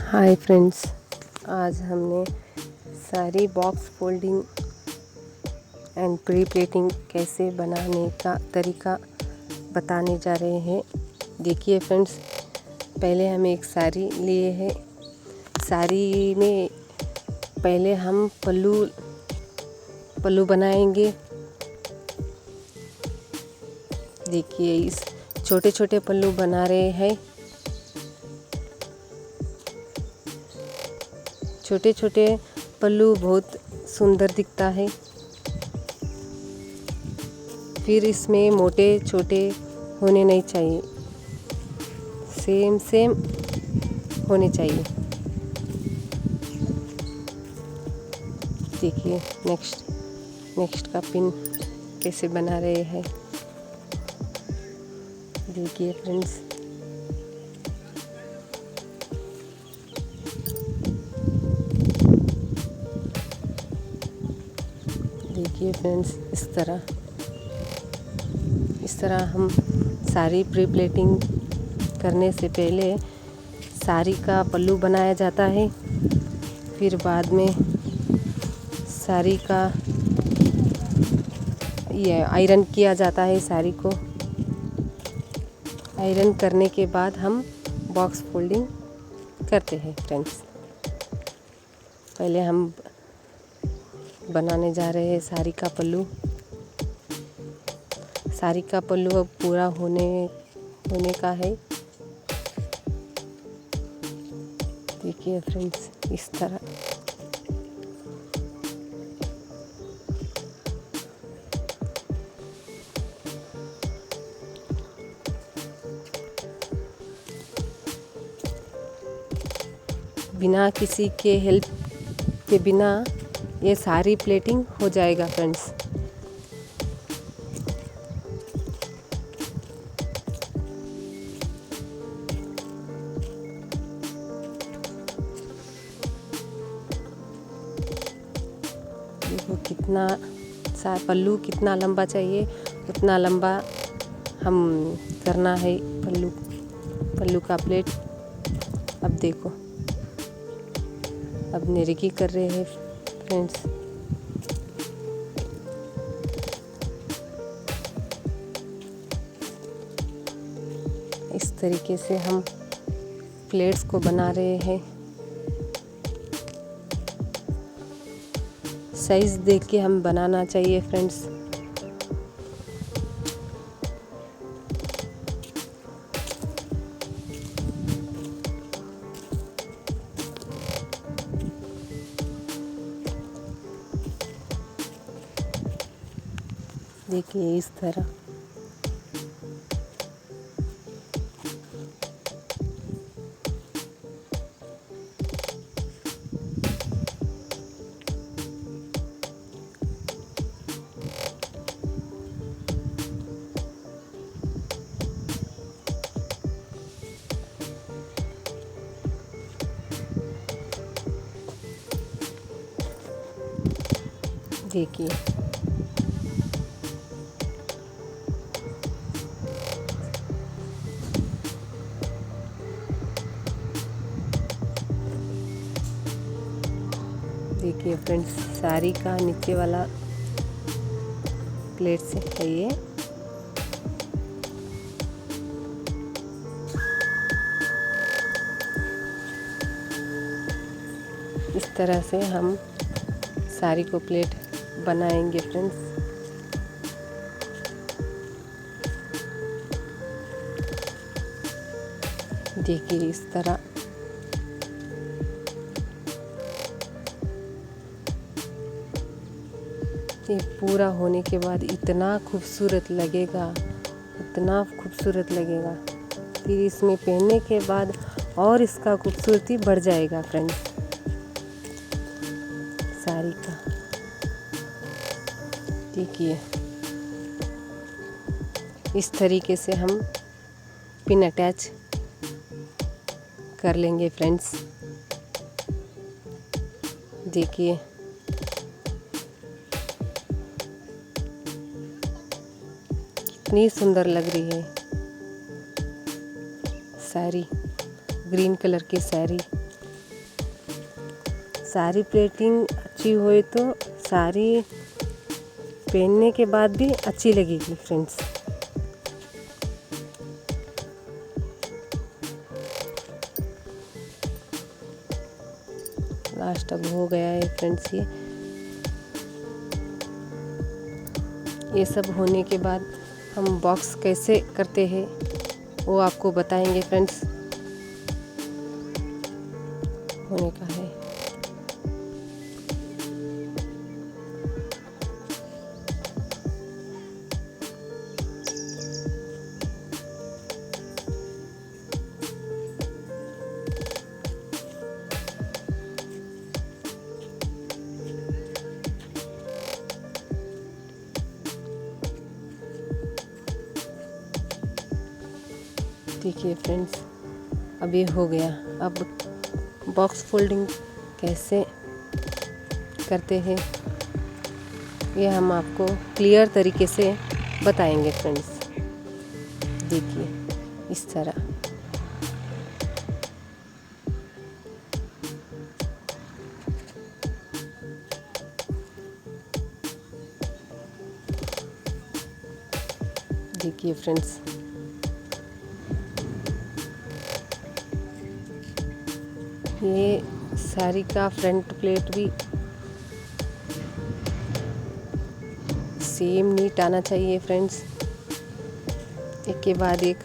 Hi friends, आज हमने सारी box folding and pre plating कैसे बनाने का तरीका बताने जा रहे हैं। देखिए फ्रेंड्स, पहले हम एक साड़ी लिए हैं। साड़ी में पहले हम पल्लू बनाएंगे। देखिए, इस छोटे छोटे पल्लू बना रहे हैं। छोटे छोटे पल्लू बहुत सुंदर दिखता है। फिर इसमें मोटे छोटे होने नहीं चाहिए, सेम होने चाहिए। देखिए नेक्स्ट का पिन कैसे बना रहे हैं। देखिए फ्रेंड्स, इस तरह हम साड़ी प्री प्लेटिंग करने से पहले साड़ी का पल्लू बनाया जाता है। फिर बाद में साड़ी का ये आयरन किया जाता है। साड़ी को आयरन करने के बाद हम बॉक्स फोल्डिंग करते हैं फ्रेंड्स। पहले हम बनाने जा रहे हैं साड़ी का पल्लू। साड़ी का पल्लू अब पूरा होने का है। देखिए फ्रेंड्स, इस तरह बिना किसी के हेल्प के बिना ये सारी प्लेटिंग हो जाएगा फ्रेंड्स। देखो पल्लू कितना लंबा चाहिए, उतना लंबा हम करना है पल्लू का प्लेट। अब देखो, अब निरगी कर रहे हैं फ्रेंड्स। इस तरीके से हम प्लेट्स को बना रहे हैं। साइज देख के हम बनाना चाहिए फ्रेंड्स। देखिए इस तरह देखिए देखिए फ्रेंड्स, साड़ी का नीचे वाला प्लेट से है ये। इस तरह से हम साड़ी को प्लेट बनाएंगे फ्रेंड्स। देखिए इस तरह ये पूरा होने के बाद इतना खूबसूरत लगेगा। फिर इसमें पहनने के बाद और इसका खूबसूरती बढ़ जाएगा फ्रेंड्स। साड़ी का देखिए, इस तरीके से हम पिन अटैच कर लेंगे फ्रेंड्स। देखिए कितनी सुंदर लग रही है साड़ी, ग्रीन कलर की साड़ी। साड़ी प्लेटिंग अच्छी हुई तो साड़ी पहनने के बाद भी अच्छी लगेगी फ्रेंड्स। लास्ट अब हो गया है फ्रेंड्स। ये सब होने के बाद हम बॉक्स कैसे करते हैं वो आपको बताएंगे फ्रेंड्स। होने का है। देखिए फ्रेंड्स, अब ये हो गया। अब बॉक्स फोल्डिंग कैसे करते हैं ये हम आपको क्लियर तरीके से बताएंगे फ्रेंड्स। देखिए इस तरह। देखिए फ्रेंड्स, ये साड़ी का फ्रंट प्लेट भी सेम नीट आना चाहिए फ्रेंड्स, एक के बाद एक।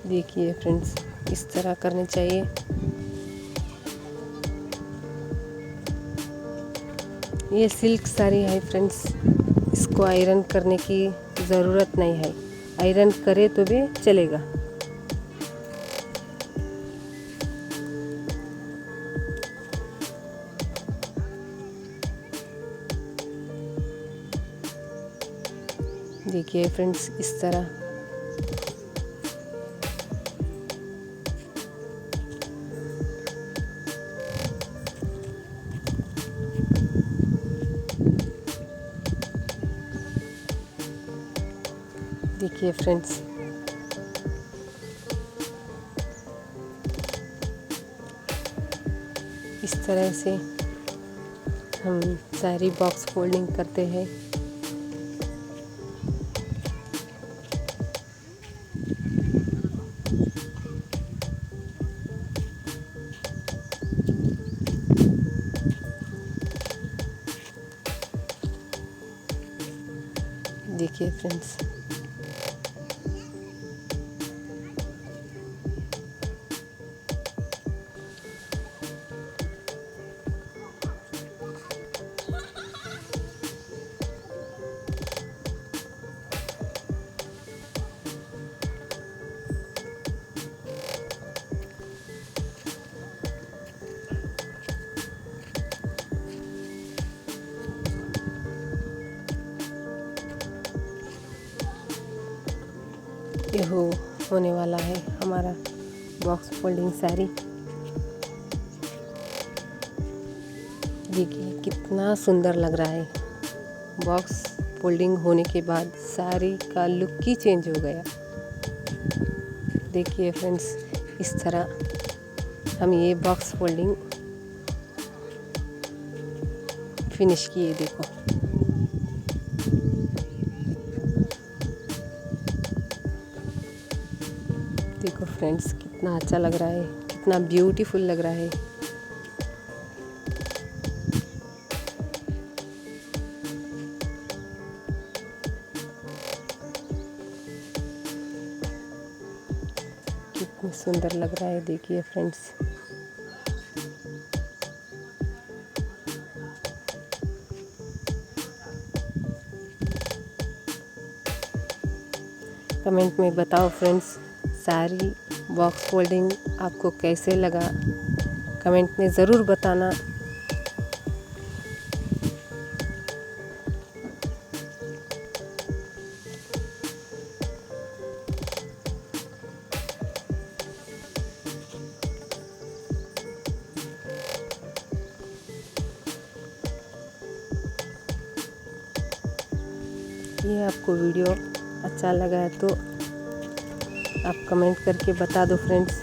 देखिए फ्रेंड्स, इस तरह करने चाहिए। ये सिल्क साड़ी है फ्रेंड्स, इसको आयरन करने की ज़रूरत नहीं है। आयरन करे तो भी चलेगा। देखिए फ्रेंड्स, इस तरह। देखिए फ्रेंड्स, इस तरह से हम सारी बॉक्स फोल्डिंग करते हैं। देखिए फ्रेंड्स, ये होने वाला है हमारा बॉक्स फोल्डिंग साड़ी। देखिए कितना सुंदर लग रहा है। बॉक्स फोल्डिंग होने के बाद साड़ी का लुक ही चेंज हो गया। देखिए फ्रेंड्स, इस तरह हम ये बॉक्स फोल्डिंग फिनिश किए। देखो फ्रेंड्स, कितना अच्छा लग रहा है, कितना ब्यूटीफुल लग रहा है। कितनी सुंदर लग रहा है। देखिए फ्रेंड्स, कमेंट में बताओ फ्रेंड्स, साड़ी बॉक्स फोल्डिंग आपको कैसे लगा, कमेंट में ज़रूर बताना। ये आपको वीडियो अच्छा लगा है तो आप कमेंट करके बता दो फ्रेंड्स।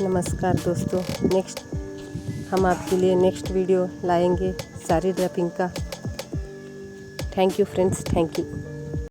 नमस्कार दोस्तों, हम आपके लिए नेक्स्ट वीडियो लाएंगे साड़ी ड्रेपिंग का। Thank you friends, thank you.